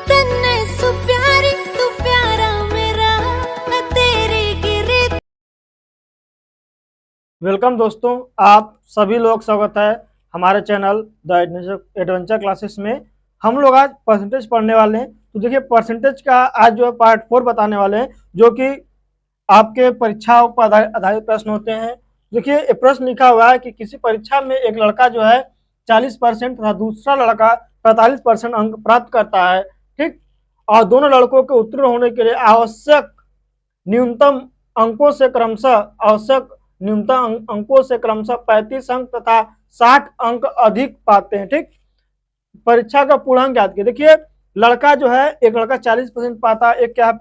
तन्ने सु प्यारी तू प्यारा मेरा, मैं तेरी गिरी। वेलकम दोस्तों, आप सभी लोग स्वागत है हमारे चैनल द एडवेंचर क्लासेस में। हम लोग आज परसेंटेज पढ़ने वाले हैं। तो देखिए, परसेंटेज का आज जो है पार्ट 4 बताने वाले हैं, जो कि आपके परीक्षाओं पर आधारित प्रश्न होते हैं। देखिए, एक प्रश्न लिखा हुआ है कि किसी परीक्षा में एक लड़का जो है 40% तथा दूसरा लड़का 45% अंक प्राप्त करता है, ठीक। और दोनों लड़कों के उत्तीर्ण होने के लिए आवश्यक न्यूनतम अंकों से क्रमशः 35 अंक तथा 60 अंक अधिक पाते हैं, ठीक। परीक्षा का पूर्णांक याद किया। देखिए, लड़का जो है, एक लड़का 40% पाता है, एक क्या है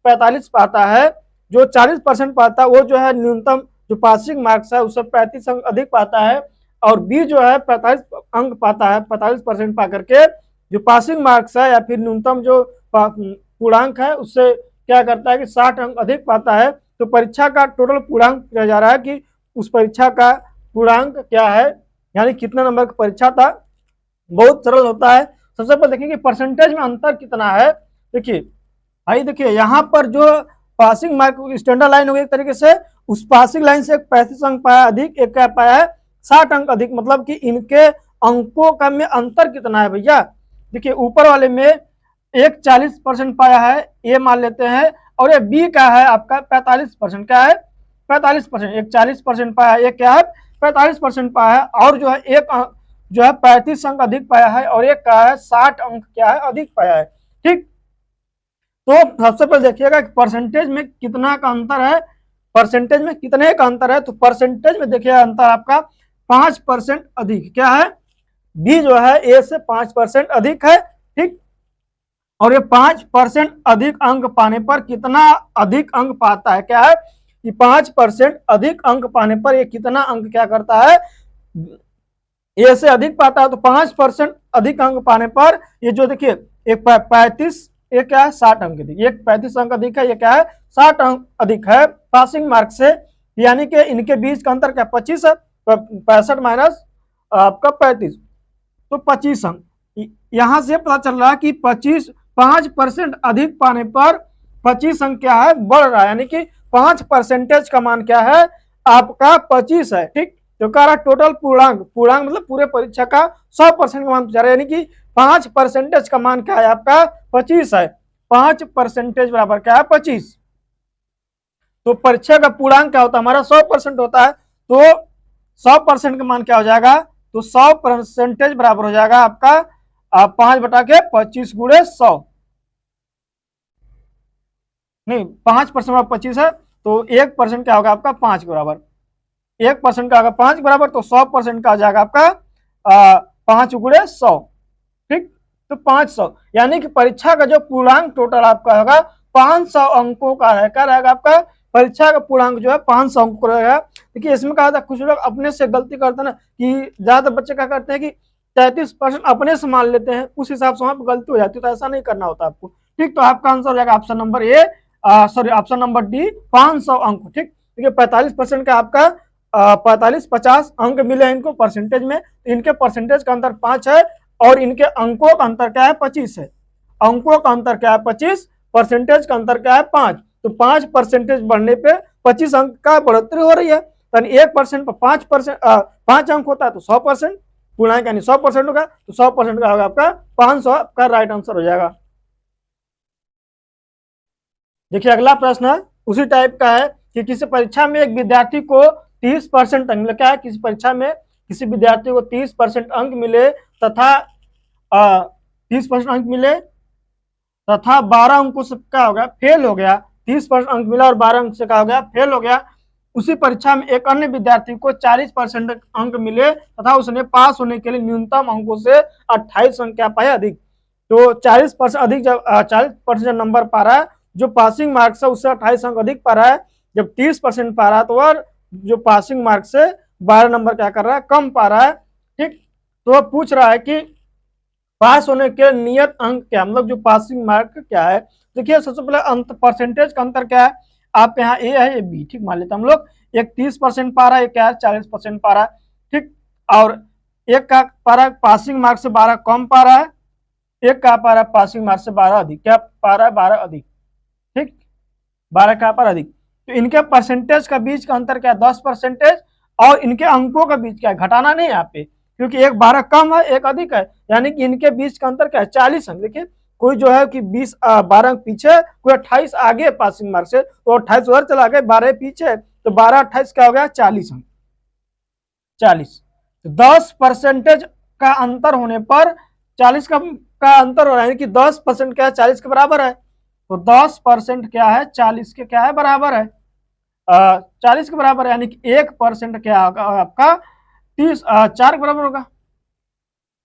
45 पाता है। जो 40% पाता है वो जो है न्यूनतम जो पासिंग मार्क्स है उससे 35 अंक अधिक पाता है। और बी जो है 45 अंक पाता है, 45% पा करके जो पासिंग मार्क्स है या फिर न्यूनतम जो पूर्णांक है उससे क्या करता है कि 60 अंक अधिक पाता है। तो परीक्षा का टोटल पूर्णांक किया जा रहा है कि उस परीक्षा का पूर्णांक क्या है, यानी कितना नंबर की परीक्षा था। बहुत सरल होता है। सबसे पहले देखिए कि परसेंटेज में अंतर कितना है। देखिए भाई, देखिए यहाँ पर जो पासिंग मार्क स्टैंडर्ड लाइन होगी एक तरीके से, उस पासिंग लाइन से 35 अंक पाया अधिक, एक क्या पाया है 60 अंक अधिक। मतलब कि इनके अंकों का में अंतर कितना है भैया। देखिए, ऊपर वाले में एक 40% पाया है, ये मान लेते हैं, और ये बी का है आपका 45%। क्या है 45%। एक 40% पाया है, एक क्या है 45% पाया है, और जो है एक जो है 35 अंक अधिक पाया है, और एक का है 60 अंक क्या है अधिक पाया है, ठीक। तो सबसे पहले देखिएगा कि परसेंटेज में कितना का अंतर है, परसेंटेज में कितने का अंतर है। तो परसेंटेज में देखिए अंतर आपका 5% अधिक। क्या है, बी जो है ए से 5% अधिक है, ठीक। और ये 5% अधिक अंक पाने पर कितना अधिक अंक पाता है। क्या है कि 5% अधिक अंक पाने पर ये कितना अंक क्या करता है, ए से अधिक पाता है। तो 5% अधिक अंक पाने पर ये जो देखिए एक 35, ये क्या है 60 अंक अधिक, एक 35 अंक अधिक है, ये क्या है 60 अंक अधिक है पासिंग मार्क से। यानी कि इनके बीच का अंतर क्या 25 है, 65 माइनस आपका 35, तो 25 अंक। यहां से पता चल रहा है कि 5% अधिक पाने पर 25 अंक क्या है बढ़ रहा है, यानी कि 5% का मान क्या है आपका 25 है, ठीक। तो कह रहा टोटल पूर्णांक मतलब पूरे परीक्षा का 100% का मान जा रहा है, यानी कि 5% का मान क्या है आपका 25 है। 5% बराबर क्या है 25। तो परीक्षा का पूर्णांक क्या होता है हमारा 100% होता है। तो 100% का मान क्या हो जाएगा, तो 100% बराबर हो जाएगा आपका 5/25 गुणे 100, नहीं 5% बराबर 25 है, तो 1% क्या होगा आपका 5 के बराबर। 1% का होगा 5 के बराबर, तो 100% का आ जाएगा आपका 5 गुणे 100, ठीक। तो 500, यानी कि परीक्षा का जो पूर्णांक टोटल आपका होगा 500 अंकों का है। क्या रहेगा आपका परीक्षा का पूर्णांक जो है 500 अंक रहेगा। देखिए, इसमें कहा था कुछ लोग अपने से गलती करते हैं ना, कि ज्यादा बच्चे क्या करते हैं कि 33% अपने से मान लेते हैं, उस हिसाब से वहां पर गलती हो जाती है। तो ऐसा नहीं करना होता आपको, ठीक। तो आपका आंसर हो जाएगा ऑप्शन नंबर ए, सॉरी ऑप्शन नंबर डी 500 अंक, ठीक। देखिए 45% का आपका 45-50 अंक मिले इनको परसेंटेज में। इनके परसेंटेज का अंतर 5 है, और इनके अंकों का अंतर क्या है 25 है। अंकों का अंतर क्या है 25, परसेंटेज का अंतर क्या है 5। तो 5% बढ़ने पे 25 अंक का बढ़ोतरी हो रही है। यानी 1% पर 5 अंक होता है तो 100% पूर्णांक यानी 100% होगा, तो 100% का होगा आपका 500 का राइट आंसर हो जाएगा। देखिए, अगला प्रश्न है उसी टाइप का है कि किसी परीक्षा में एक विद्यार्थी को 30% अंक मिले। क्या है, किसी परीक्षा में किसी विद्यार्थी को 30% अंक मिले तथा 30% अंक मिले तथा 12 अंकों से क्या हो गया फेल हो गया। 30% अंक मिला और 12 अंक से क्या हो गया फेल हो गया। उसी परीक्षा में एक अन्य विद्यार्थी को 40% अंक मिले तथा उसने पास होने के लिए न्यूनतम अंकों से 28 अंक क्या पाए अधिक। तो 40% अधिक, जब 40% नंबर पा रहा है, जो पासिंग मार्क्स है उससे 28 अंक अधिक पा रहा है। जब 30% पा रहा है तो वह जो पासिंग मार्क्स से 12 नंबर क्या कर रहा है कम पा रहा है, ठीक। तो वह पूछ रहा है कि पास होने के नियत अंक क्या, मतलब जो पासिंग मार्क क्या है। देखिए, सबसे पहले अंत परसेंटेज का अंतर क्या है, आप यहाँ ए है ये बी, ठीक मान लेते हम लोग। एक 30% पा रहा है, एक क्या है 40% पा रहा है, ठीक। और एक का पा रहा है पासिंग मार्क से 12 कम पा रहा है, एक कहाँ पा रहा है पासिंग मार्क्स से 12 अधिक, क्या पा रहा है 12 अधिक, ठीक 12 कहाँ पर अधिक। तो इनके परसेंटेज का बीच का अंतर क्या है 10%, और इनके अंकों का बीच क्या है, घटाना नहीं है यहाँ पे, क्योंकि एक 12 कम है एक अधिक है, यानी कि इनके बीच का अंतर क्या है 40 अंक। देखिए कोई जो है कि 12 अंक पीछे, कोई 28 आगे पासिंग मार्क्स से, तो 28 उधर चला गया, 12 पीछे, तो 12 28 क्या हो गया 40 अंक, 40। 10% का अंतर होने पर 40 का अंतर हो रहा है, यानी कि 10% क्या है 40 के बराबर है, तो 10% क्या है 40 के क्या है बराबर है, 40 के बराबर है, यानी कि 1% क्या होगा आपका 30 4 के बराबर होगा।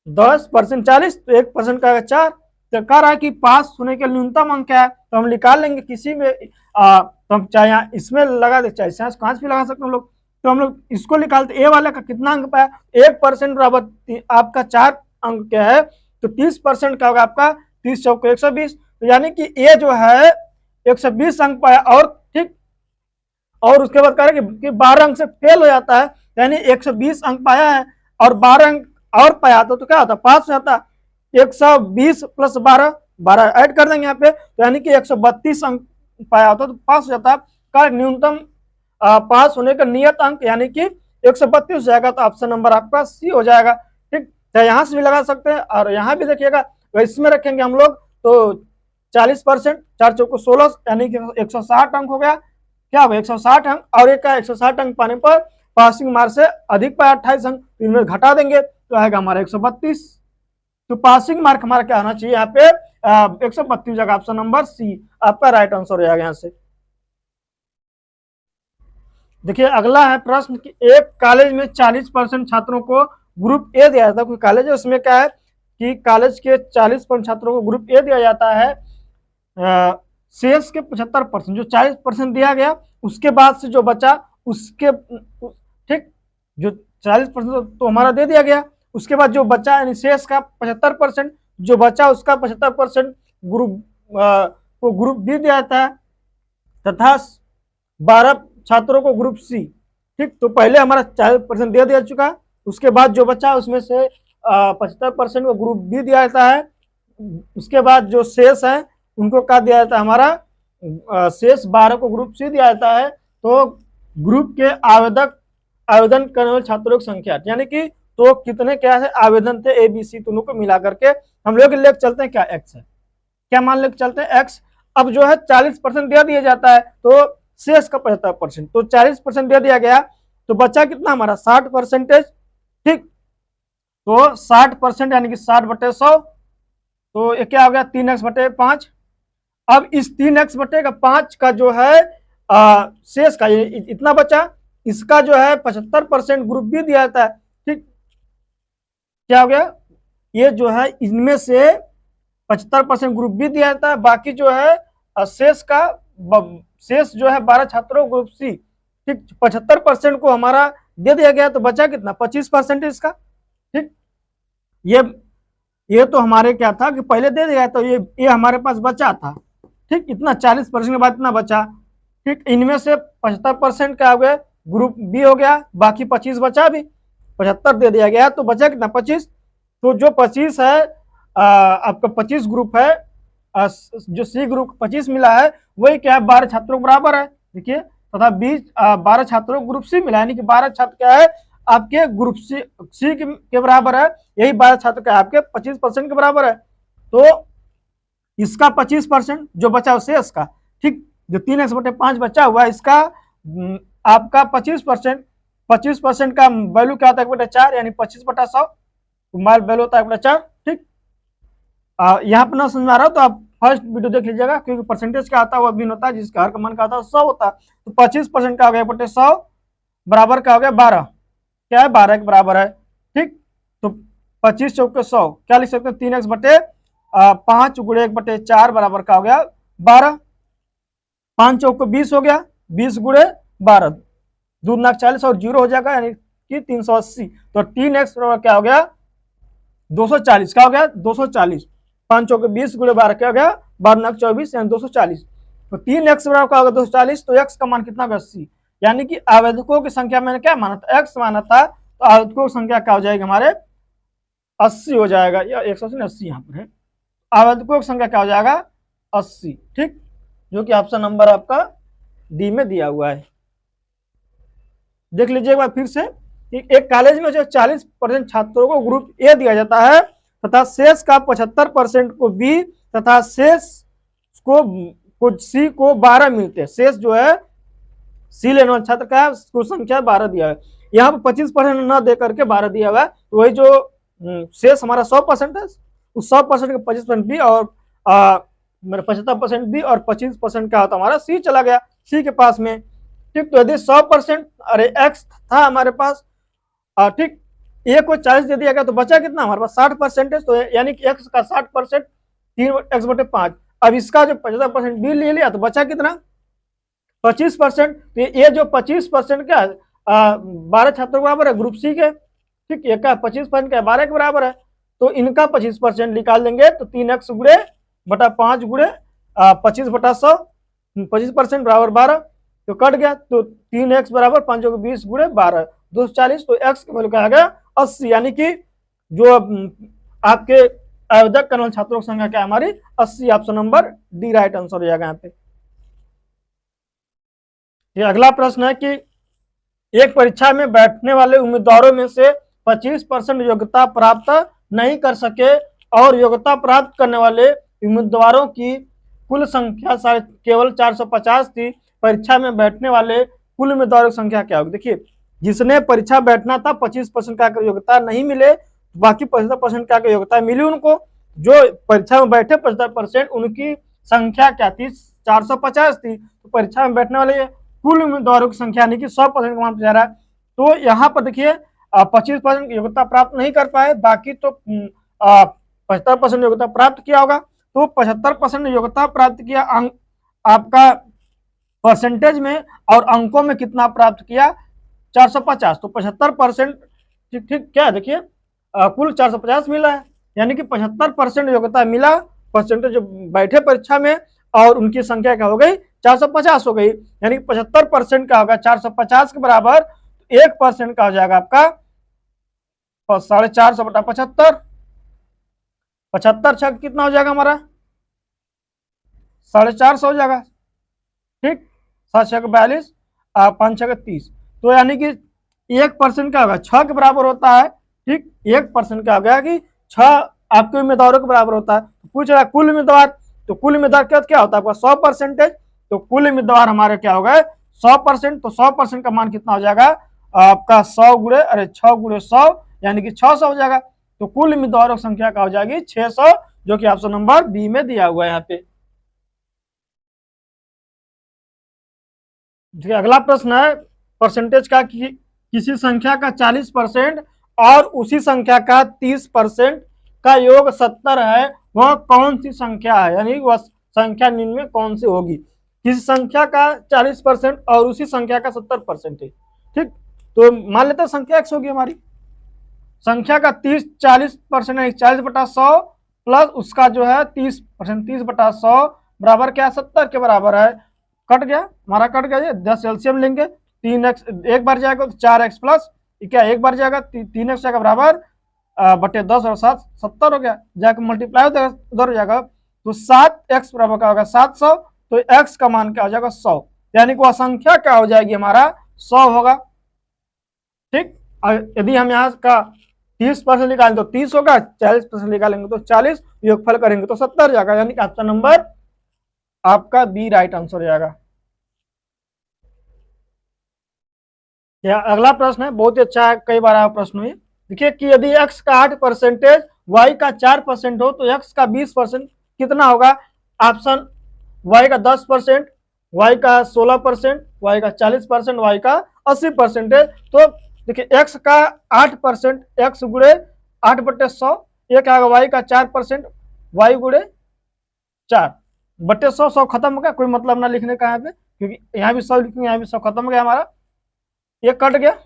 10% 40, तो 1% का 4, तो कह रहा है कि पास होने के न्यूनतम अंक क्या है, तो हम निकाल लेंगे किसी में, तो हम चाहे यहाँ इसमें लगा दे चाहे कांच भी लगा सकते हैं हम लोग, तो हम लोग इसको निकालते, ए वाले का कितना अंक पाया 1% बराबर आपका 4 अंक क्या है, तो 30% का होगा आपका 30 चौको 120, तो यानी कि ए जो है 120 अंक पाया, और ठीक, और उसके बाद कह रहे कि 12 अंक से फेल हो जाता है, यानी 120 अंक पाया है और 12 अंक और पाया तो क्या होता पास हो जाता, 120 प्लस 12, 12 ऐड कर देंगे यहाँ पे, तो यानी कि 132 अंक पाया होता तो पास हो जाता। का न्यूनतम पास होने का नियत अंक यानी कि 132 हो जाएगा, तो ऑप्शन नंबर आपका सी हो जाएगा, ठीक। तो यहाँ से भी लगा सकते हैं, और यहाँ भी देखिएगा इसमें रखेंगे हम लोग, तो 40%, 4 चौको 16, यानी कि 160 अंक हो गया, क्या होगा 160 अंक, और एक का 160 अंक पाने पर पासिंग मार्क से अधिक पाया 28 अंक, इनमें घटा देंगे तो आएगा हमारा 132, तो पासिंग मार्क हमारा क्या होना चाहिए यहाँ पे 132 जगह, ऑप्शन नंबर सी आपका राइट आंसर हो जाएगा यहाँ से। देखिए अगला है प्रश्न कि एक कॉलेज में 40% छात्रों को ग्रुप ए दिया जाता है, कोई कॉलेज है उसमें क्या है कि कॉलेज के 40% छात्रों को ग्रुप ए दिया जाता है, शेष के 75%, जो 40% दिया गया उसके बाद से जो बचा उसके, ठीक, जो 40% तो हमारा दे दिया गया, उसके बाद जो बचा यानी शेष का 75%, जो बचा उसका 75% ग्रुप को ग्रुप बी दिया जाता है, तथा 12 छात्रों को ग्रुप सी, ठीक। तो पहले हमारा 40% दे दिया चुका, उसके बाद जो बचा उसमें से 75% को ग्रुप बी दिया जाता है, उसके बाद जो शेष है उनको क्या दिया जाता है हमारा शेष 12 को ग्रुप सी दिया जाता है, तो ग्रुप के आवेदन करने वाले छात्रों की संख्या, यानी कि तो कितने क्या है आवेदन थे ए बी सी दोनों को मिला करके हम लोग लेकर चलते हैं क्या एक्स है, क्या मान लेकर चलते हैं एक्स। अब जो है 40% दे दिया जाता है, तो शेष का 75%, तो 40% दे दिया गया, तो बचा कितना हमारा 60%, ठीक। तो 60% यानी कि 60/100, तो ये क्या हो गया 3x/5। अब इस 3x/5 का जो है शेष का ये इतना बचा, इसका जो है 75% ग्रुप बी दिया जाता है, ठीक। क्या हो गया ये जो है इनमें से 75% ग्रुप बी दिया जाता है, बाकी जो है शेष जो है 12 छात्रों ग्रुप सी, ठीक। 75% को हमारा दे दिया गया, तो बचा कितना 25% इसका, ठीक। ये तो हमारे क्या था कि पहले दे दिया, तो ये हमारे पास बचा था, ठीक। इतना 40% के बाद इतना बचा, ठीक। इनमें से 75% क्या हो गया ग्रुप बी हो गया, बाकी 25 बचा, भी 75 दे दिया गया, तो बचा कितना 25, तो जो 25 है आपका 25 ग्रुप है, जो सी ग्रुप 25 मिला है वही क्या है 12 छात्रों के बराबर है, देखिए, तथा 12 छात्रों को ग्रुप सी मिला, यानी कि 12 छात्र क्या है आपके ग्रुप सी के बराबर है, यही 12 छात्र क्या आपके 25% के बराबर है, तो इसका 25% जो बचा शेष का, ठीक, जो 3x/5 बचा हुआ इसका आपका 25% का वैल्यू क्या होता है 1/4, यानी 25/100 वैल्यू होता है 1/4, ठीक। यहाँ पर ना समझ आ रहा हो तो आप फर्स्ट वीडियो देख लीजिएगा, क्योंकि परसेंटेज क्या आता है वो भिन्न होता है, जिसका हर का मान का आता है 100 होता है, तो 25% का हो गया 1/100 बराबर का हो गया 12, क्या है 12 के बराबर है, ठीक। तो 25 चौके 100 क्या लिख सकते हैं 3x/5 गुणे 1/4 बराबर का हो गया 12, 5 चौके 20 हो गया, 20 गुणे 12 2 9 40 और 0 हो जाएगा, यानी कि 380, तो 3x बराबर क्या हो गया 240, क्या हो गया 240, 5 चौके 20 गुणे 12 क्या हो गया 12 9 24 यानी 240, तो 3x बराबर क्या होगा 240, तो x का मान कितना होगा 80, यानी कि आवेदकों की संख्या मैंने क्या माना था x माना था, तो आवेदकों की संख्या क्या हो जाएगी हमारे 80 हो जाएगा, या 180 यहाँ पर है, आवेदकों की संख्या क्या हो जाएगा 80, ठीक, जो कि ऑप्शन नंबर आपका डी में दिया हुआ है। देख लीजिए एक बार फिर से, एक कॉलेज में जो 40% छात्रों को ग्रुप ए दिया जाता है तथा शेष का 75% को बी तथा शेष को सी को 12 मिलते हैं। शेष जो है सी लेने वाले छात्र का कुल संख्या 12 दिया है, यहाँ पे 25% न दे करके 12 दिया हुआ है, तो वही जो शेष हमारा 100% है, उस 100% का 25% बी और मेरा 75% बी और 25% का होता हमारा सी चला गया सी के पास में, ठीक। तो यदि 100% अरे एक्स था हमारे पास, ठीक, ए को 40 दे दिया गया तो बचा कितना हमारे पास 60%, तो यानी कि एक्स का 60% 3x/5। अब इसका जो 75% बी ले लिया तो बचा कितना 25%, तो ये जो 25% का 12 छात्रों के बराबर है ग्रुप सी के, ठीक, एक का 25% का 12 के बराबर है, तो इनका 25% निकाल देंगे तो 3x/5 गुणे 25/100, 25% बराबर 12, तो कट गया, तो 3x बराबर 5 को 20 गुणे 12 240, तो x का वैल्यू क्या आ गया 80, यानी कि जो आपके आवेदक करने वाले छात्रों की संख्या क्या है हमारी 80, option number D right answer हो जाएगा यहाँ पे। ये अगला प्रश्न है कि एक परीक्षा में बैठने वाले उम्मीदवारों में से 25% योग्यता प्राप्त नहीं कर सके और योग्यता प्राप्त करने वाले उम्मीदवारों की कुल संख्या केवल 450 थी। परीक्षा में बैठने वाले कुल उम्मीदवारों की संख्या क्या होगी। देखिए, जिसने परीक्षा बैठना था 25% का योग्यता नहीं मिले, बाकी 75% का योग्यता मिली उनको, जो परीक्षा में बैठे 75% उनकी संख्या क्या थी 450 थी, तो परीक्षा में बैठने वाले कुल उम्मीदवारों की संख्या यानी कि 100% का जा रहा है, तो यहाँ पर देखिए 25% योग्यता प्राप्त नहीं कर पाए, बाकी तो 75% योग्यता प्राप्त किया होगा, तो 75% योग्यता प्राप्त किया आपका परसेंटेज में, और अंकों में कितना प्राप्त किया 450, तो 75%, ठीक ठीक क्या है देखिए कुल 450 मिला है, यानी कि 75% योग्यता मिला परसेंटेज जो बैठे परीक्षा में, और उनकी संख्या क्या हो गई 450 हो गई, यानी 75% का होगा 450 के बराबर, 1% का हो जाएगा आपका 450/75, 75 कितना हो जाएगा हमारा 450 हो जाएगा, ठीक, 7×6 = 42, 5×6 = 30, तो यानी कि 1% का होगा 6 के बराबर होता है, ठीक, 1% का हो गया कि 6 आपके उम्मीदवारों के बराबर होता है। तो पूछ रहा है कुल उम्मीदवार, तो कुल उम्मीदवार क्या होता है आपका 100%, तो कुल उम्मीदवार हमारे क्या हो गए 100%, तो 100% का मान कितना हो जाएगा आपका 6 × 100 यानी कि 600 हो जाएगा, तो कुल उम्मीदवारों की संख्या क्या हो जाएगी 600, जो कि ऑप्शन नंबर बी में दिया हुआ है यहाँ पे। अगला प्रश्न है परसेंटेज का कि किसी संख्या का 40% और उसी संख्या का 30% का योग 70 है, वह कौन सी संख्या है, यानी वह संख्या निम्न में कौन सी होगी। किसी संख्या का 40% और उसी संख्या का 70% है, ठीक, तो मान लेते हैं संख्या x होगी हमारी, संख्या का 40% है 40/100 प्लस उसका जो है 30%, 30/100 बराबर क्या 70 के बराबर है, कट गया हमारा, कट गया, 10 एलसीएम लेंगे, 3x एक बार जाएगा तो 4x प्लस क्या एक बार जाएगा 3x जाएगा बराबर बटे 10 और 7 70 हो गया, जाकर मल्टीप्लाई उधर हो जाएगा, तो 7x बराबर क्या होगा 700, तो x का मान क्या हो जाएगा 100, यानी कि वह संख्या क्या हो जाएगी हमारा 100 होगा, ठीक। यदि हम यहाँ का 30% निकालें तो 30 होगा, 40% निकालेंगे तो 40, योगफल करेंगे तो 70 जाएगा, यानी कि ऑप्शन नंबर आपका बी राइट आंसर हो जाएगा। अगला प्रश्न है बहुत ही अच्छा है, कई बार आया प्रश्न हुई, देखिए कि यदि x का 8%, y का 4% हो तो x का 20% कितना होगा। ऑप्शन y का 10%, y का 16%, y का 40%, y का 80% है, तो देखिए x का 8%, x गुणे 8/100, एक आएगा y का 4%, y गुणे 4/100, 100 खत्म हो गया, कोई मतलब ना लिखने का यहाँ पे, क्योंकि यहाँ भी 100 लिखेंगे, यहाँ भी 100 खत्म हो गया हमारा, ये कट गया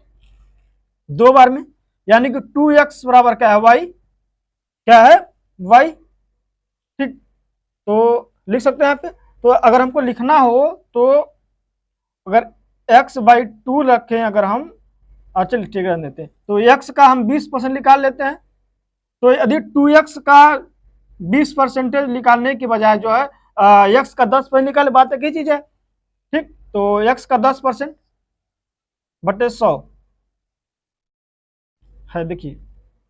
2 बार में, यानी कि 2x बराबर क्या है y, क्या है y, ठीक, तो लिख सकते हैं यहाँ पे। तो अगर हमको लिखना हो तो अगर x/2 रखें, अगर हम चलिए ठीक रहने देते हैं, तो x का हम 20% निकाल लेते हैं, तो यदि 2x का 20% निकालने की बजाय जो है x का 10% निकाले, बात एक ही चीज है। ठीक, तो x का 10% बटे 100 है। देखिए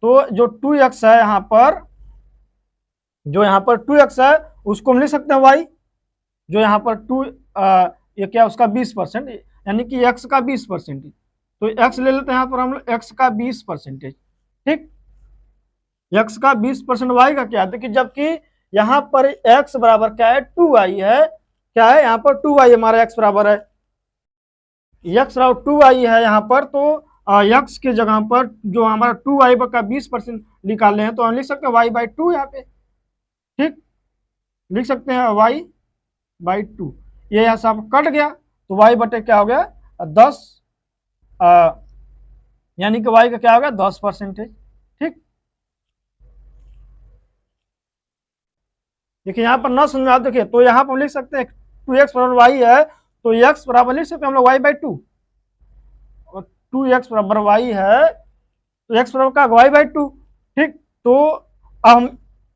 तो जो 2x है यहाँ पर, जो यहाँ पर 2x है उसको हम लिख सकते हैं y, जो यहाँ पर ये क्या उसका 20%, यानी कि x का 20%। तो x ले लेते हैं यहाँ पर हम लोग, x का 20%। ठीक, x का 20%, y का क्या है, देखिए जबकि यहाँ पर x बराबर क्या है 2y है, क्या है यहाँ पर 2y हमारा x बराबर है, x बराबर 2y है यहाँ पर। तो x की जगह पर जो हमारा 2y का 20% निकाले हैं, तो हम लिख सकते हैं y बाई 2 यहाँ पे। ठीक, लिख सकते हैं y बाई 2, ये यहाँ से कट गया, तो y बटे क्या हो गया 10, यानी कि y का क्या हो गया 10%। ठीक, देखिए यहाँ पर ना समझ में, आप देखिए तो यहाँ पर लिख सकते हैं 2x बराबर y है, तो x बराबर लिख सकते हैं हम लोग y बाई 2, और 2x बराबर y है तो x बराबर का y बाई 2। ठीक, तो हम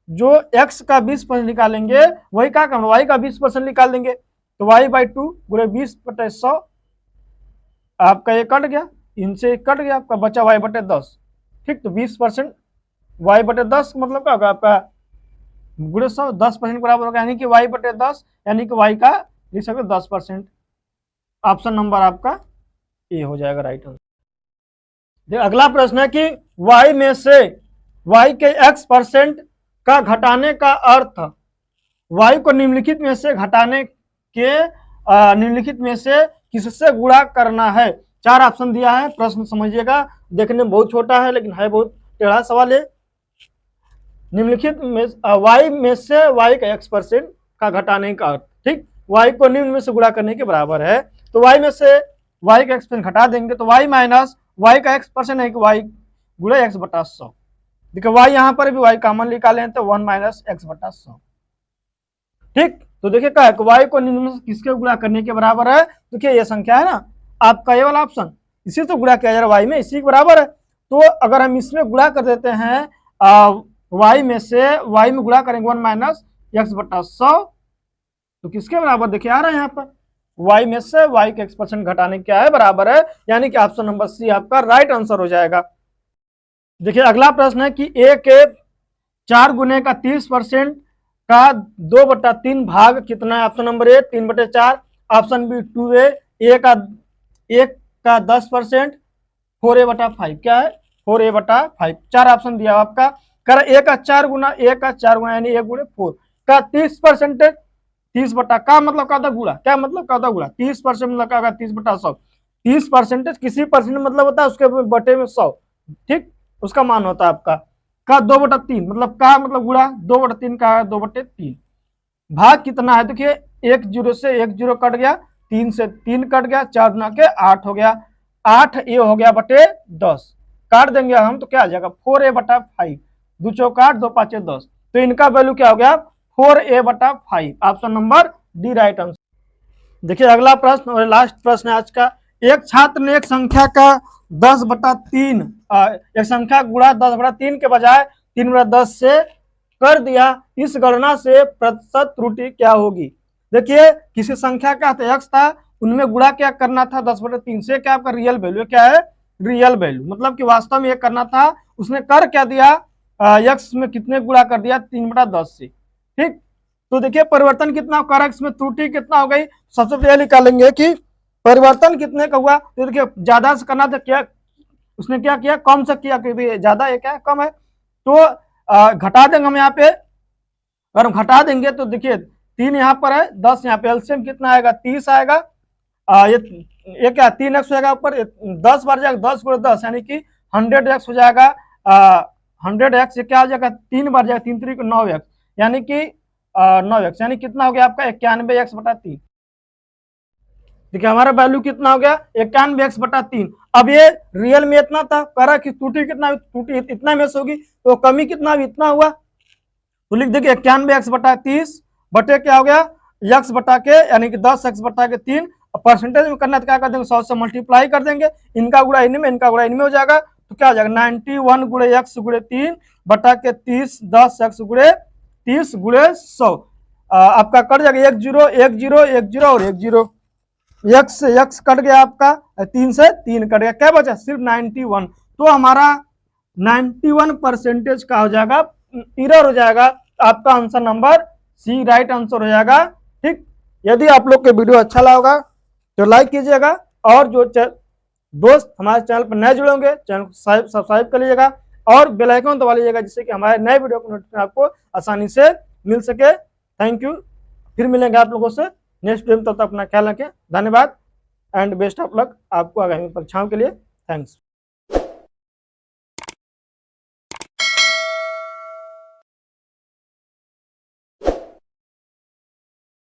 जो x का 20% निकालेंगे वही क्या करना, y का 20% निकाल देंगे, तो y बाई 2 गुणे 20 बटे 100, आपका ये कट गया, इनसे कट गया, आपका बचा y बटे 10। ठीक, तो 20% y बटे 10 मतलब क्या होगा आपका गुणे 100, 10% बराबर होगा, यानी कि y बटे 10, यानी कि y का लिख सकते 10%। ऑप्शन नंबर आपका ए हो जाएगा राइट आंसर। अगला प्रश्न है कि y में से y के x% का घटाने का अर्थ, y को निम्नलिखित में से घटाने के निम्नलिखित में से किससे गुणा करना है। 4 ऑप्शन दिया है, प्रश्न समझिएगा, देखने में बहुत छोटा है लेकिन है बहुत टेढ़ा सवाल है। निम्नलिखित में y में से y का x% का घटाने का अर्थ, ठीक, y को निम्न में से गुणा करने के बराबर है, तो y में से y का x% घटा देंगे, तो y माइनस y का x% है कि y गुणे x बटा 100। देखिए y यहाँ पर भी y कॉमन निकाले तो 1 माइनस x बटा 100। ठीक, तो देखिए क्या है, y को निम्न में से किसके गुणा करने के बराबर है, देखिए ये संख्या है ना आपका ये वाला ऑप्शन, इसी से गुणा किया जा रहा है, y में इसी के बराबर है। तो अगर हम इसमें गुणा कर देते हैं y में से y में गुणा करेंगे 1 माइनस x बटा 100, तो किसके बराबर देखिए आ रहा है यहाँ पर, y में से y के x% घटाने क्या है बराबर है, यानी कि ऑप्शन नंबर सी आपका राइट आंसर हो जाएगा। देखिए अगला प्रश्न है कि a के 4 गुने का 30% का 2/3 भाग कितना है। Option number A 3/4, option B 2a, a का 10%, 4a/5 क्या है 4a/5। 4 ऑप्शन दिया आपका, कर a का 4 गुना यानी 1 गुणे 4 का 30%, 30 बटा का मतलब का गुणा, क्या मतलब का गुणा, 30% मतलब क्या होगा 30/100, 30% किसी परसेंट मतलब होता है उसके बटे में 100, ठीक, उसका मान होता है आपका का 2/3 मतलब का मतलब गुणा 2/3 का 2/3 भाग कितना है, देखिए 1 0 से 1 0 कट गया, 3 से 3 कट गया, 4 गुना के 8 हो गया, 8 ये हो गया बटे 10, काट देंगे हम तो क्या आ जाएगा 4a/5, 2 चौक 8 2 5 10, तो इनका वैल्यू क्या हो गया 4a/5, option number D right answer. देखिए अगला प्रश्न और लास्ट प्रश्न है आज का, एक छात्र ने एक संख्या का 10/3 एक संख्या गुणा 10/3 के बजाय 3/10 से कर दिया, इस गणना से प्रतिशत त्रुटि क्या होगी। देखिए किसी संख्या का x था, उनमें गुणा क्या करना था 10/3 से, क्या आपका रियल वैल्यू क्या है, रियल वैल्यू मतलब कि वास्तव में ये करना था, उसने कर क्या दिया x में कितने गुणा कर दिया 3/10 से। ठीक, तो देखिए परिवर्तन कितना कर, इसमें त्रुटि कितना हो गई, सबसे पहले निकालेंगे कि परिवर्तन कितने का हुआ, तो देखिए ज्यादा से करना था, क्या उसने क्या किया कम से किया, क्योंकि ज्यादा है क्या कम है, तो घटा देंगे हम यहाँ पे, अगर हम घटा देंगे तो देखिए 3 यहाँ पर है 10 यहाँ पे, एलसीएम कितना आएगा 30 आएगा, ये क्या 3x हो जाएगा ऊपर 10 बार जाएगा 10 गुणे 10 यानी कि 100x हो जाएगा, 100x ये क्या हो जाएगा 3 बार जाएगा 3 3 9x यानी कि 9x, यानी कितना हो गया आपका 91x/3। देखिए हमारा वैल्यू कितना हो गया 91x/3। अब ये रियल में इतना था, करा कि त्रुटि कितना, त्रुटि इतना में से होगी, तो कमी कितना इतना हुआ, तो लिख देखिए 91x/30 बटे क्या हो गया x बटा के यानी कि 10x/3, परसेंटेज में करना तो क्या कर देंगे 100 से मल्टीप्लाई कर देंगे, इनका गुणा इनमें इनका गुणा इनमें हो जाएगा, तो क्या हो जाएगा 91 गुणे x गुणे 3 बटा के 30 10x गुणे 30 गुणे 100 आपका कट जाएगा 1 0 1 0 1 0 और 1 0। x से x कट गया आपका, 3 से 3 कट गया, क्या बचा सिर्फ 91। तो हमारा 91% का हो जाएगा, एरर हो जाएगा। आपका answer number C right answer हो जाएगा। ठीक, यदि आप लोग के वीडियो अच्छा लगा होगा तो लाइक कीजिएगा, और जो दोस्त हमारे चैनल पर नए जुड़े होंगे चैनल को सब्सक्राइब कर लीजिएगा और बेल आइकन दबा लीजिएगा, जिससे कि हमारे नए वीडियो को नोटिफिकेशन आपको आसानी से मिल सके। थैंक यू, फिर मिलेंगे आप लोगों से नेक्स्ट वीडियो में। तब तक अपना ख्याल रखें, धन्यवाद एंड बेस्ट ऑफ लक आपको आगामी परीक्षाओं के लिए। थैंक्स।